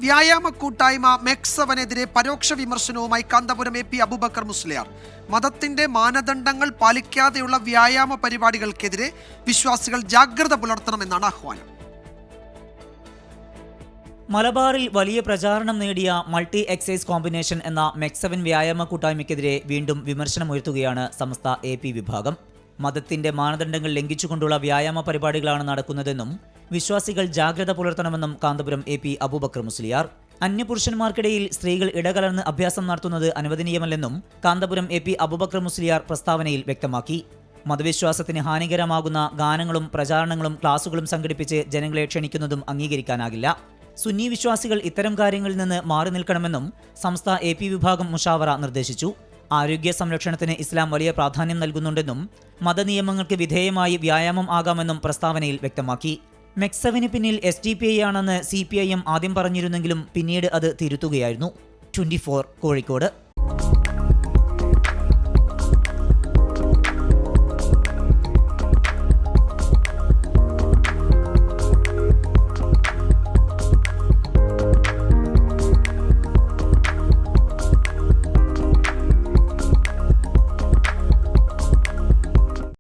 വ്യായാമ കൂട്ടായ്മ മെക്സവനെതിരെ പരോക്ഷ വിമർശനവുമായി കാന്തപുരം എ.പി. അബൂബക്കർ മുസ്ലിയാർ. മതത്തിന്റെ മാനദണ്ഡങ്ങൾ പാലിക്കാതെയുള്ള വ്യായാമ പരിപാടികൾക്കെതിരെ വിശ്വാസികൾ ജാഗ്രത പുലർത്തണമെന്നാണ് ആഹ്വാനം. മലബാറിൽ വലിയ പ്രചാരണം നേടിയ മൾട്ടി എക്സൈസ് കോമ്പിനേഷൻ എന്ന മെക്സവൻ വ്യായാമ കൂട്ടായ്മയ്ക്കെതിരെ വീണ്ടും വിമർശനമുയർത്തുകയാണ് സമസ്ത എ.പി. വിഭാഗം. മതത്തിന്റെ മാനദണ്ഡങ്ങൾ ലംഘിച്ചുകൊണ്ടുള്ള വ്യായാമ പരിപാടികളാണ് നടക്കുന്നതെന്നും വിശ്വാസികൾ ജാഗ്രത പുലർത്തണമെന്നും കാന്തപുരം എ.പി. അബൂബക്കർ മുസ്ലിയാർ. അന്യപുരുഷന്മാർക്കിടയിൽ സ്ത്രീകൾ ഇടകലർന്ന് അഭ്യാസം നടത്തുന്നത് അനുവദനീയമല്ലെന്നും കാന്തപുരം എ.പി. അബൂബക്കർ മുസ്ലിയാർ പ്രസ്താവനയിൽ വ്യക്തമാക്കി. മതവിശ്വാസത്തിന് ഹാനികരമാകുന്ന ഗാനങ്ങളും പ്രചാരണങ്ങളും ക്ലാസുകളും സംഘടിപ്പിച്ച് ജനങ്ങളെ ക്ഷണിക്കുന്നതും അംഗീകരിക്കാനാകില്ല. സുന്നി വിശ്വാസികൾ ഇത്തരം കാര്യങ്ങളിൽ നിന്ന് മാറി നിൽക്കണമെന്നും സംസ്ഥ എ.പി. വിഭാഗം മുഷാവറ നിർദ്ദേശിച്ചു. ആരോഗ്യ സംരക്ഷണത്തിന് ഇസ്ലാം വലിയ പ്രാധാന്യം നൽകുന്നുണ്ടെന്നും മതനിയമങ്ങൾക്ക് വിധേയമായി വ്യായാമം ആകാമെന്നും പ്രസ്താവനയിൽ വ്യക്തമാക്കി. മെക്സവിന് പിന്നിൽ SDPI ആണെന്ന് CPIM ആദ്യം പറഞ്ഞിരുന്നെങ്കിലും പിന്നീട് അത് തിരുത്തുകയായിരുന്നു. 24 കോഴിക്കോട്.